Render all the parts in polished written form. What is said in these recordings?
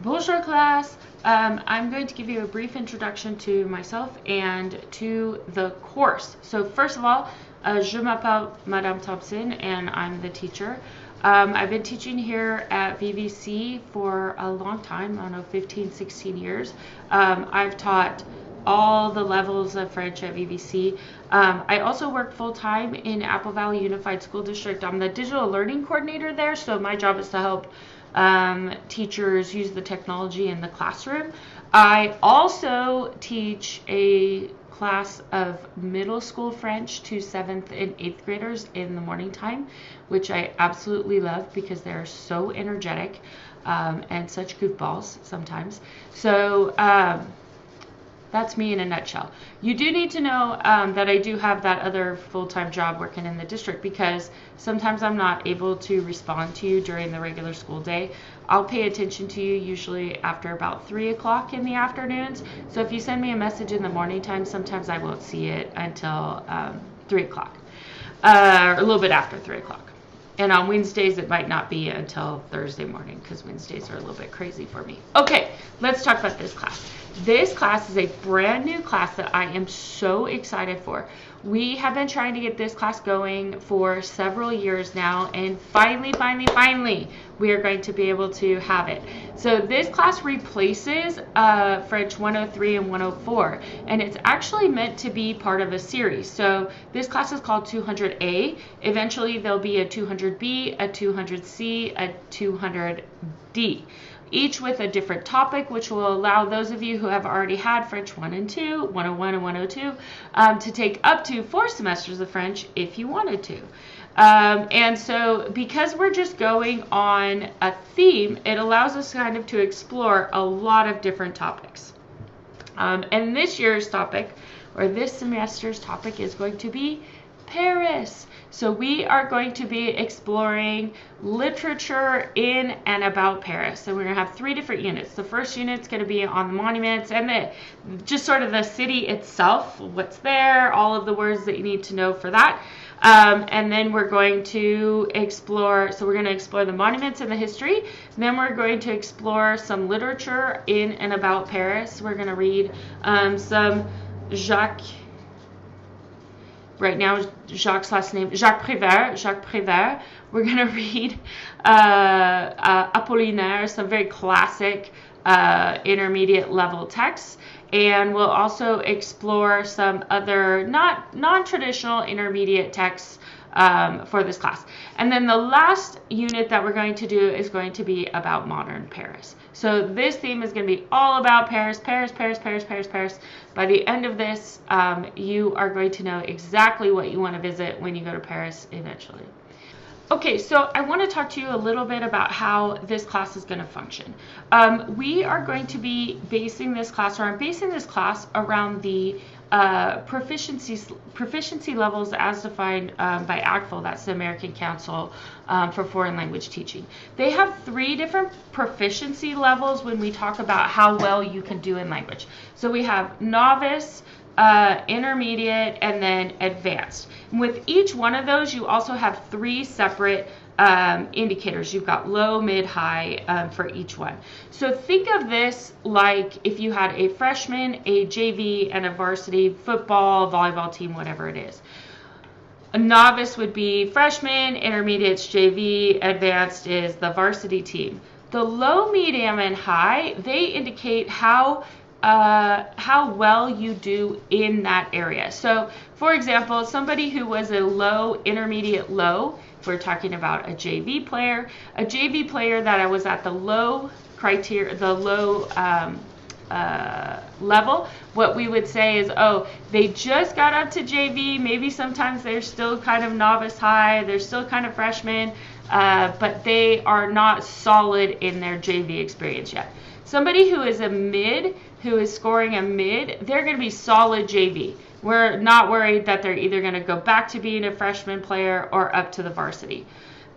Bonjour class. I'm going to give you a brief introduction to myself and to the course. So first of all, je m'appelle Madame Thompson and I'm the teacher. I've been teaching here at VVC for a long time, I don't know, 15, 16 years. I've taught all the levels of French at VVC. I also work full-time in Apple Valley Unified School District. I'm the digital learning coordinator there, so my job is to help teachers use the technology in the classroom. I also teach a class of middle school French to 7th and 8th graders in the morning time, which I absolutely love because they're so energetic and such goofballs sometimes. So that's me in a nutshell. You do need to know that I do have that other full-time job working in the district because sometimes I'm not able to respond to you during the regular school day. I'll pay attention to you usually after about 3 o'clock in the afternoons. So if you send me a message in the morning time, sometimes I won't see it until 3 o'clock, or a little bit after 3 o'clock. And on Wednesdays, it might not be until Thursday morning because Wednesdays are a little bit crazy for me. Okay, let's talk about this class. This class is a brand new class that I am so excited for. We have been trying to get this class going for several years now, and finally, we are going to be able to have it. So this class replaces French 103 and 104, and it's actually meant to be part of a series. So this class is called 200A. Eventually, there'll be a 200B, a 200C, a 200D. Each with a different topic, which will allow those of you who have already had French 1 and 2, 101 and 102, to take up to 4 semesters of French if you wanted to. And so because we're just going on a theme, it allows us kind of to explore a lot of different topics. And this year's topic, or this semester's topic, is going to be Paris. So we are going to be exploring literature in and about Paris. And we're going to have 3 different units. The first unit is going to be on the monuments and just sort of the city itself, what's there, all of the words that you need to know for that. And then we're going to explore, the monuments and the history. And then we're going to explore some literature in and about Paris. We're going to read some Jacques. Right now, Jacques' last name, Jacques Prévert. We're going to read Apollinaire, some very classic intermediate level texts. And we'll also explore some other non-traditional intermediate texts for this class. And then the last unit that we're going to do is going to be about modern Paris. So this theme is going to be all about Paris. By the end of this, you are going to know exactly what you want to visit when you go to Paris eventually. Okay, so I want to talk to you a little bit about how this class is going to function. We are going to be basing this class, or I'm basing this class around the proficiency levels as defined by ACTFL, that's the American Council for Foreign Language Teaching. They have 3 different proficiency levels when we talk about how well you can do in language. So we have novice, intermediate, and then advanced. And with each one of those, you also have 3 separate indicators. You've got low, mid, high for each one. So think of this like if you had a freshman, a JV, and a varsity football, volleyball team, whatever it is. A novice would be freshman, intermediate's JV, advanced is the varsity team. The low, medium, and high, they indicate how well you do in that area. So, for example, somebody who was a low, intermediate low, if we're talking about a JV player that was at the low criteria, the low level, what we would say is, oh, they just got up to JV, maybe sometimes they're still kind of novice high, they're still kind of freshman, but they are not solid in their JV experience yet. Somebody who is a mid, who is scoring a mid, they're going to be solid JV. We're not worried that they're either going to go back to being a freshman player or up to the varsity.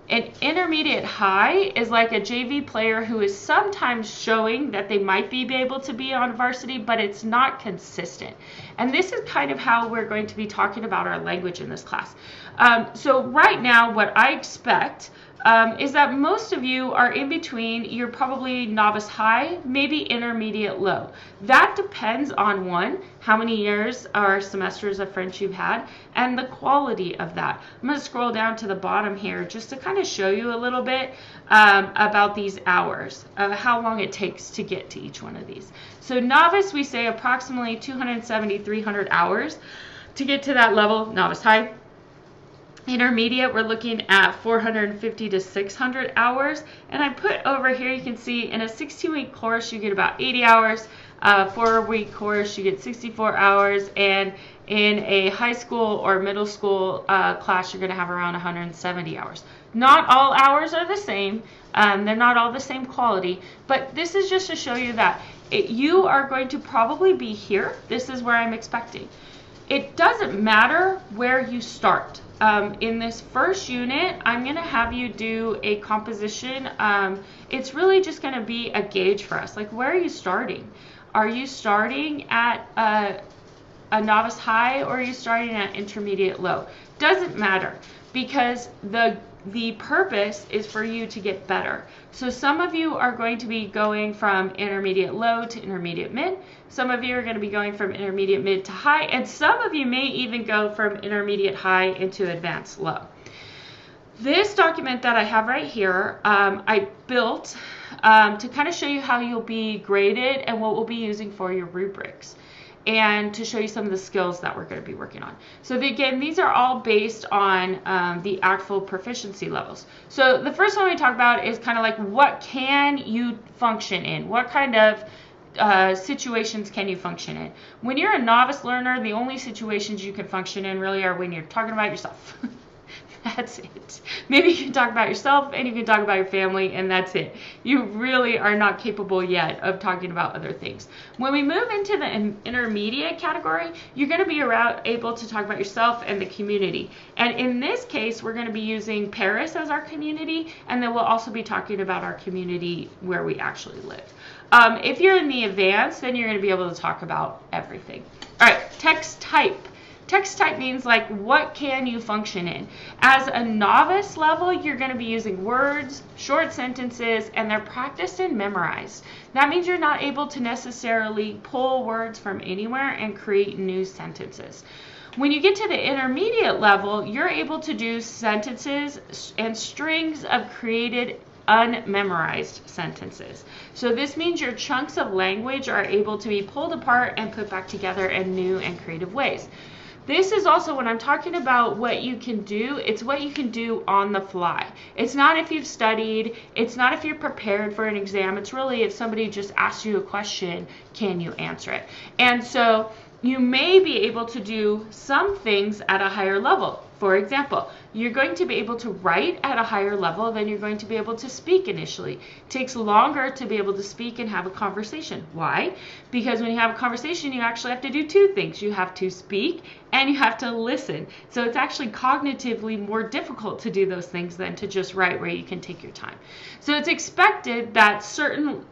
An intermediate high is like a JV player who is sometimes showing that they might be able to be on varsity, but it's not consistent. And this is kind of how we're going to be talking about our language in this class. So right now, what I expect is that most of you are in between. You're probably novice high, maybe intermediate low. That depends on one, how many years or semesters of French you've had, and the quality of that. I'm going to scroll down to the bottom here just to kind of show you a little bit about these hours, how long it takes to get to each one of these. So novice, we say approximately 270, 300 hours to get to that level, novice high. Intermediate, we're looking at 450 to 600 hours. And I put over here, you can see in a 16-week course, you get about 80 hours. 4-week course, you get 64 hours. And in a high school or middle school class, you're going to have around 170 hours. Not all hours are the same. They're not all the same quality. But this is just to show you that you are going to probably be here. This is where I'm expecting. It doesn't matter where you start. In this first unit, I'm going to have you do a composition. It's really just going to be a gauge for us. Like, where are you starting? Are you starting at a novice high, or are you starting at intermediate low? Doesn't matter, because the purpose is for you to get better. So some of you are going to be going from intermediate low to intermediate mid. Some of you are going to be going from intermediate mid to high, and some of you may even go from intermediate high into advanced low. This document that I have right here, I built to kind of show you how you'll be graded and what we'll be using for your rubrics, and to show you some of the skills that we're going to be working on. So again, these are all based on the actual proficiency levels. So the first one we talk about is kind of like, what can you function in? What kind of situations can you function in? When you're a novice learner, the only situations you can function in really are when you're talking about yourself. That's it. Maybe you can talk about yourself and you can talk about your family, and that's it. You really are not capable yet of talking about other things. When we move into the intermediate category, you're going to be able to talk about yourself and the community. And in this case, we're going to be using Paris as our community, and then we'll also be talking about our community where we actually live. If you're in the advanced, then you're going to be able to talk about everything. All right, text type. Text type means, like, what can you function in? As a novice level, you're going to be using words, short sentences, and they're practiced and memorized. That means you're not able to necessarily pull words from anywhere and create new sentences. When you get to the intermediate level, you're able to do sentences and strings of created unmemorized sentences. So this means your chunks of language are able to be pulled apart and put back together in new and creative ways. This is also, when I'm talking about what you can do, it's what you can do on the fly. It's not if you've studied, it's not if you're prepared for an exam, it's really if somebody just asks you a question, can you answer it? And so you may be able to do some things at a higher level. For example, you're going to be able to write at a higher level than you're going to be able to speak initially. It takes longer to be able to speak and have a conversation. Why? Because when you have a conversation, you actually have to do two things. You have to speak and you have to listen. So it's actually cognitively more difficult to do those things than to just write, where you can take your time. So it's expected that certain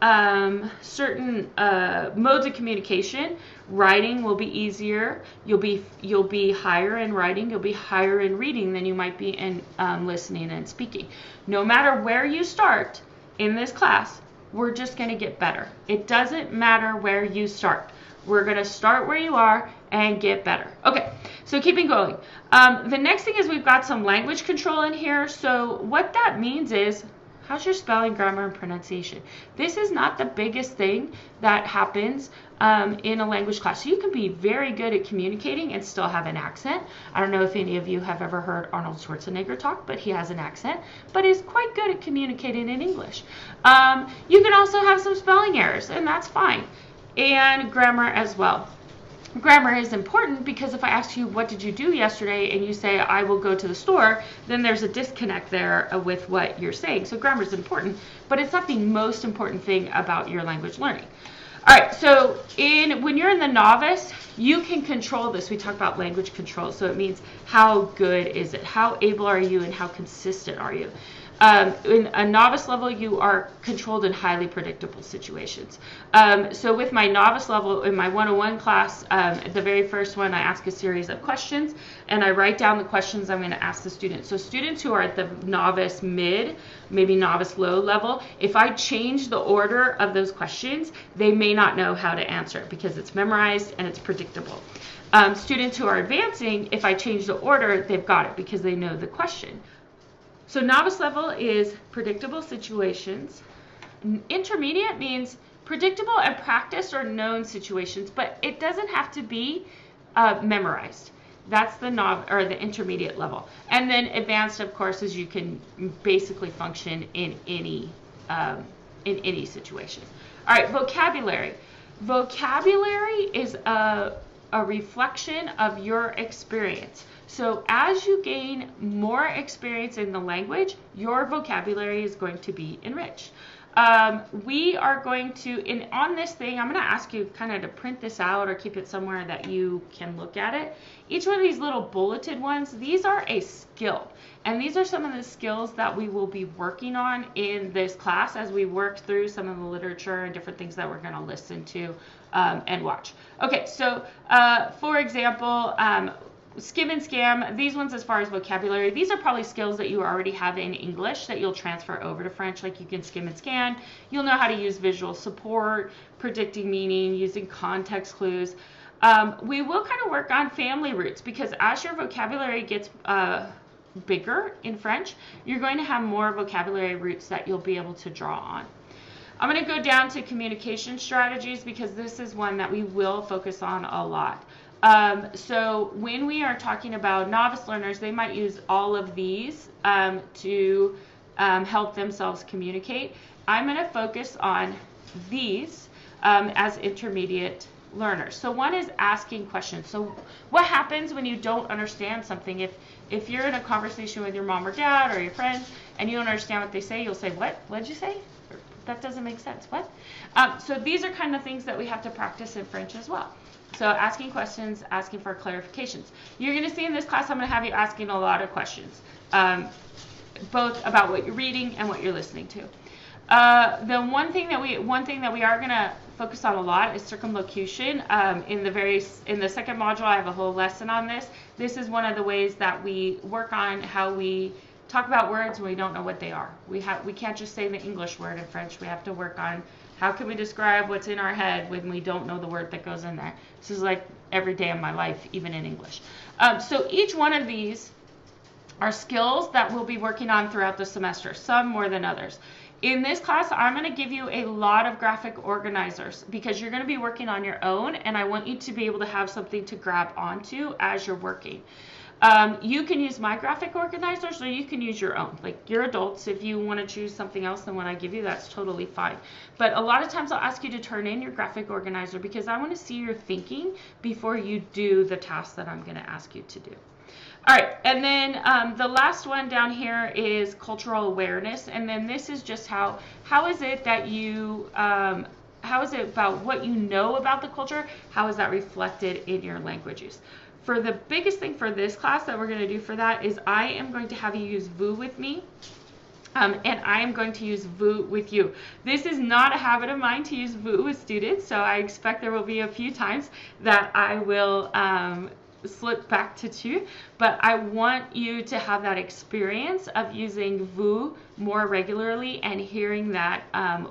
modes of communication, writing will be easier. You'll be higher in writing. You'll be higher in reading than you might be in listening and speaking. No matter where you start in this class, we're just going to get better. It doesn't matter where you start. We're going to start where you are and get better. Okay, so keeping going. The next thing is we've got some language control in here. So what that means is, how's your spelling, grammar, and pronunciation? This is not the biggest thing that happens in a language class. So you can be very good at communicating and still have an accent. I don't know if any of you have ever heard Arnold Schwarzenegger talk, but he has an accent, but is quite good at communicating in English. You can also have some spelling errors, and that's fine. And grammar as well. Grammar is important because if I ask you, what did you do yesterday, and you say, I will go to the store, then there's a disconnect there with what you're saying. So grammar is important, but it's not the most important thing about your language learning. All right, so when you're in the novice, you can control this. We talk about language control, so it means how good is it? How able are you and how consistent are you? In a novice level, you are controlled in highly predictable situations. So with my novice level, in my 101 class, the very first one, I ask a series of questions, and I write down the questions I'm going to ask the students. So students who are at the novice mid, maybe novice low level, if I change the order of those questions, they may not know how to answer it because it's memorized and it's predictable. Students who are advancing, if I change the order, they've got it because they know the question. So novice level is predictable situations. Intermediate means predictable and practiced or known situations, but it doesn't have to be memorized. That's the the intermediate level. And then advanced, of course, is you can basically function in any situation. All right, vocabulary. Vocabulary is a reflection of your experience. So as you gain more experience in the language, your vocabulary is going to be enriched. We are going to, on this thing, I'm going to ask you kind of to print this out or keep it somewhere that you can look at it. Each one of these little bulleted ones, these are a skill. And these are some of the skills that we will be working on in this class as we work through some of the literature and different things that we're going to listen to and watch. Okay, so for example, skim and scam, these ones as far as vocabulary, these are probably skills that you already have in English that you'll transfer over to French, like you can skim and scan. You'll know how to use visual support, predicting meaning, using context clues. We will kind of work on family roots because as your vocabulary gets bigger in French, you're going to have more vocabulary roots that you'll be able to draw on. I'm going to go down to communication strategies because this is one that we will focus on a lot. So when we are talking about novice learners, they might use all of these to help themselves communicate. I'm going to focus on these as intermediate learners. So one is asking questions. So what happens when you don't understand something? If you're in a conversation with your mom or dad or your friends and you don't understand what they say, you'll say, what did you say? That doesn't make sense. What? So these are kind of things that we have to practice in French as well. So asking questions, asking for clarifications. You're going to see in this class, I'm going to have you asking a lot of questions, both about what you're reading and what you're listening to. The one thing that we are going to focus on a lot is circumlocution. In the second module, I have a whole lesson on this. This is one of the ways that we work on how we talk about words when we don't know what they are. We can't just say the English word in French. We have to work on how can we describe what's in our head when we don't know the word that goes in there. This is like every day of my life, even in English. So each one of these are skills that we'll be working on throughout the semester, some more than others. In this class, I'm going to give you a lot of graphic organizers because you're going to be working on your own, and I want you to be able to have something to grab onto as you're working. You can use my graphic organizers or you can use your own. Like, you're adults. If you want to choose something else than what I give you, that's totally fine. But a lot of times I'll ask you to turn in your graphic organizer because I want to see your thinking before you do the task that I'm going to ask you to do. All right, and then the last one down here is cultural awareness, and then this is just how is it that you, how is it about what you know about the culture, how is that reflected in your language use? For the biggest thing for this class that we're going to do for that is I am going to have you use vous with me, and I am going to use vous with you. This is not a habit of mine to use vous with students, so I expect there will be a few times that I will slip back to tu, but I want you to have that experience of using vous more regularly and hearing that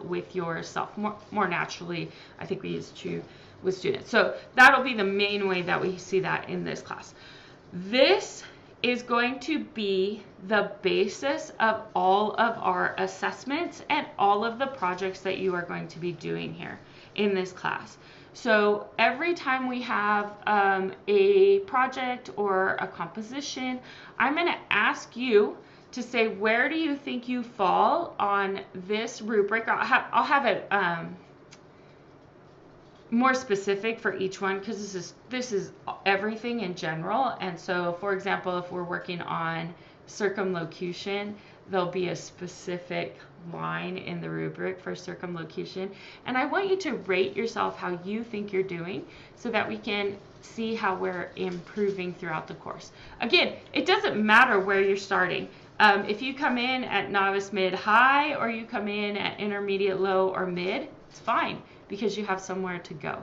with yourself more naturally. I think we use tu with students. So that'll be the main way that we see that in this class. This is going to be the basis of all of our assessments and all of the projects that you are going to be doing here in this class. So every time we have a project or a composition, I'm going to ask you to say, where do you think you fall on this rubric? I'll have it more specific for each one because this is everything in general. And so, for example, if we're working on circumlocution, there'll be a specific line in the rubric for circumlocution. And I want you to rate yourself how you think you're doing so that we can see how we're improving throughout the course. Again, it doesn't matter where you're starting. If you come in at novice, mid, high, or you come in at intermediate, low, or mid, it's fine because you have somewhere to go.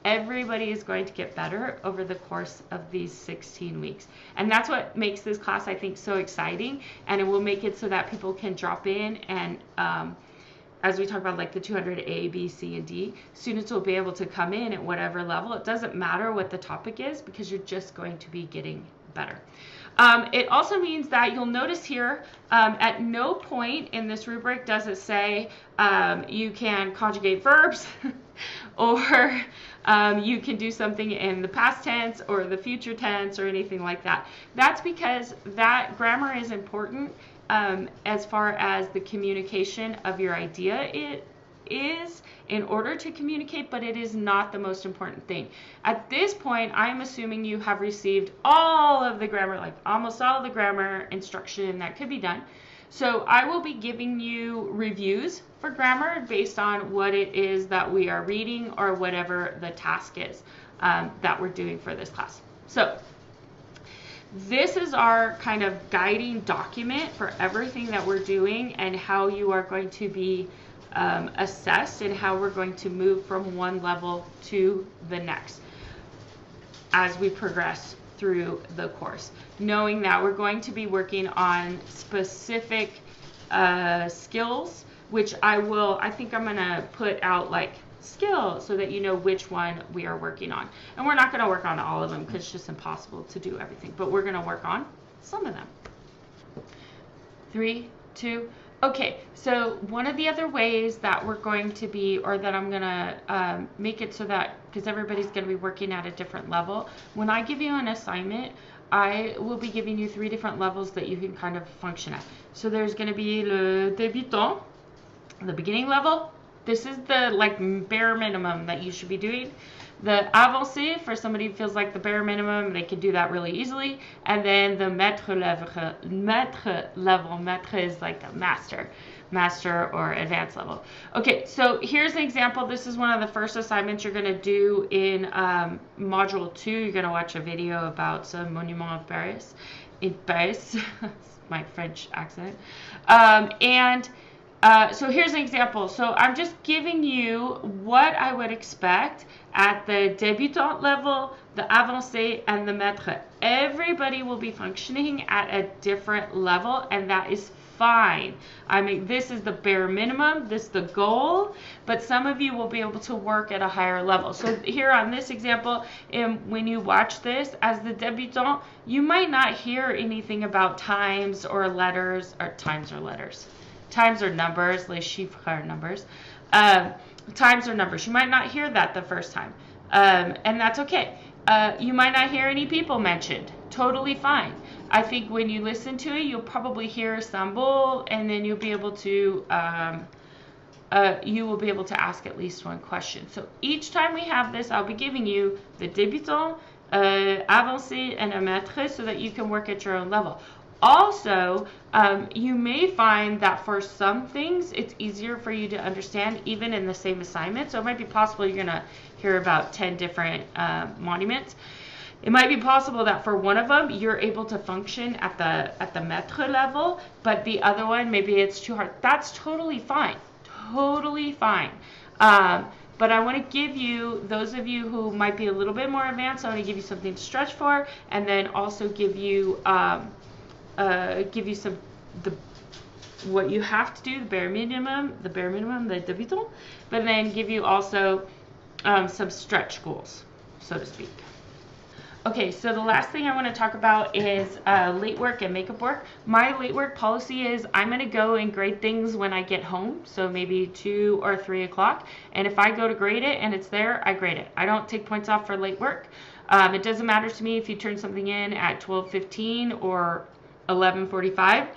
Everybody is going to get better over the course of these 16 weeks. And that's what makes this class, I think, so exciting. And it will make it so that people can drop in and, as we talk about like the 200 A, B, C, and D, students will be able to come in at whatever level. It doesn't matter what the topic is because you're just going to be getting better. It also means that you'll notice here at no point in this rubric does it say you can conjugate verbs or you can do something in the past tense or the future tense or anything like that. That's because that grammar is important as far as the communication of your idea. It is in order to communicate, but it is not the most important thing. At this point, I'm assuming you have received all of the grammar, like almost all of the grammar instruction that could be done. So I will be giving you reviews for grammar based on what it is that we are reading or whatever the task is that we're doing for this class. So this is our kind of guiding document for everything that we're doing and how you are going to be assessed and how we're going to move from one level to the next as we progress through the course, knowing that we're going to be working on specific skills, which I think I'm going to put out like skill so that you know which one we are working on. And we're not going to work on all of them because it's just impossible to do everything, but we're going to work on some of them. 3, 2, okay, so one of the other ways that we're going to be, or that I'm going to make it so that, because everybody's going to be working at a different level, when I give you an assignment, I will be giving you 3 different levels that you can kind of function at. So there's going to be le débutant, the beginning level. This is the like bare minimum that you should be doing. The avancé, for somebody who feels like the bare minimum, they can do that really easily. And then the maître level. Maître is like a master or advanced level. Okay, so here's an example. This is one of the first assignments you're going to do in module 2. You're going to watch a video about some monument of Paris. In Paris, my French accent. So here's an example. So I'm just giving you what I would expect at the débutant level, the avancé, and the maître. Everybody will be functioning at a different level, and that is fine. I mean, this is the bare minimum, this is the goal, but some of you will be able to work at a higher level. So here on this example, when you watch this as the débutant, you might not hear anything about times or letters, or times or letters. Times are numbers, les chiffres are numbers. Times are numbers. You might not hear that the first time, and that's okay. You might not hear any people mentioned. Totally fine. I think when you listen to it, you'll probably hear symbol, and then you'll be able to ask at least one question. So each time we have this, I'll be giving you the débutant, avancé, and a maître so that you can work at your own level. Also, you may find that for some things, it's easier for you to understand even in the same assignment. So it might be possible you're going to hear about 10 different monuments. It might be possible that for one of them, you're able to function at the maître level, but the other one, maybe it's too hard. That's totally fine. Totally fine. But I want to give you, those of you who might be a little bit more advanced, I want to give you something to stretch for, and then also give you what you have to do, the bare minimum, the débutant, but then give you also some stretch goals, so to speak. Okay, so the last thing I want to talk about is late work and makeup work. My late work policy is I'm going to go and grade things when I get home, so maybe 2 or 3 o'clock. And if I go to grade it and it's there, I grade it. I don't take points off for late work. It doesn't matter to me if you turn something in at 12:15 or 11:45.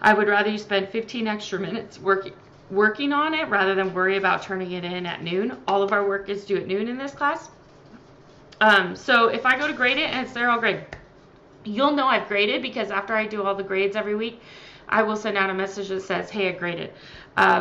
I would rather you spend 15 extra minutes working on it rather than worry about turning it in at noon. All of our work is due at noon in this class. So if I go to grade it and it's there, I'll grade. You'll know I've graded because after I do all the grades every week, I will send out a message that says, hey, I graded.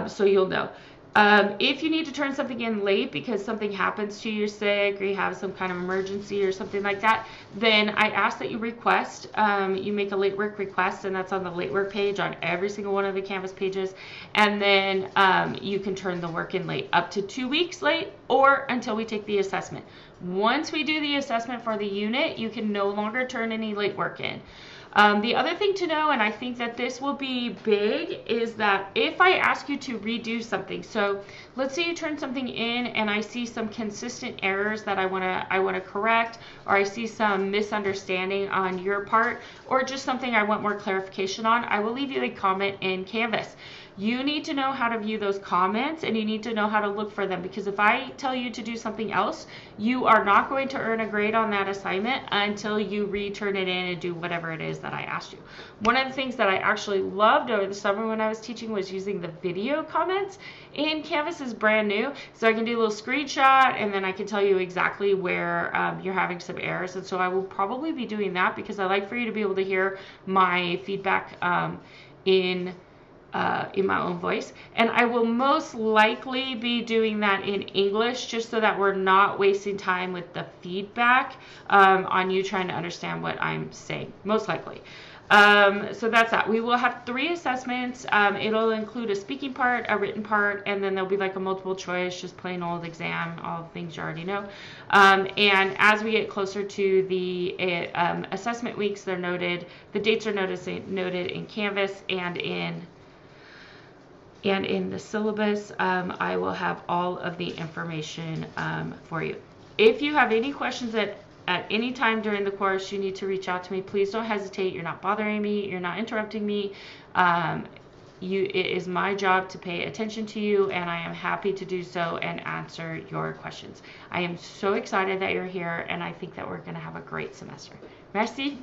So you'll know. If you need to turn something in late because something happens to you, you're sick, or you have some kind of emergency or something like that, then I ask that you request, you make a late work request, and that's on the late work page on every single one of the Canvas pages. And then you can turn the work in late, up to 2 weeks late, or until we take the assessment. Once we do the assessment for the unit, you can no longer turn any late work in. The other thing to know, and I think that this will be big, is that if I ask you to redo something, so let's say you turn something in and I see some consistent errors that I want to correct, or I see some misunderstanding on your part, or just something I want more clarification on, I will leave you a comment in Canvas. You need to know how to view those comments, and you need to know how to look for them, because if I tell you to do something else, you are not going to earn a grade on that assignment until you return it in and do whatever it is that I asked you. One of the things that I actually loved over the summer when I was teaching was using the video comments. And Canvas is brand new, so I can do a little screenshot, and then I can tell you exactly where you're having some errors. And so I will probably be doing that, because I like for you to be able to hear my feedback in my own voice. And I will most likely be doing that in English, just so that we're not wasting time with the feedback on you trying to understand what I'm saying, most likely. So that's that. We will have 3 assessments. It'll include a speaking part, a written part, and then there'll be like a multiple choice, just plain old exam, all the things you already know. And as we get closer to the assessment weeks, they're noted. The dates are noted in Canvas and in the syllabus. I will have all of the information for you. If you have any questions at any time during the course, you need to reach out to me. Please don't hesitate. You're not bothering me. You're not interrupting me. It is my job to pay attention to you, and I am happy to do so and answer your questions. I am so excited that you're here, and I think that we're going to have a great semester. Merci.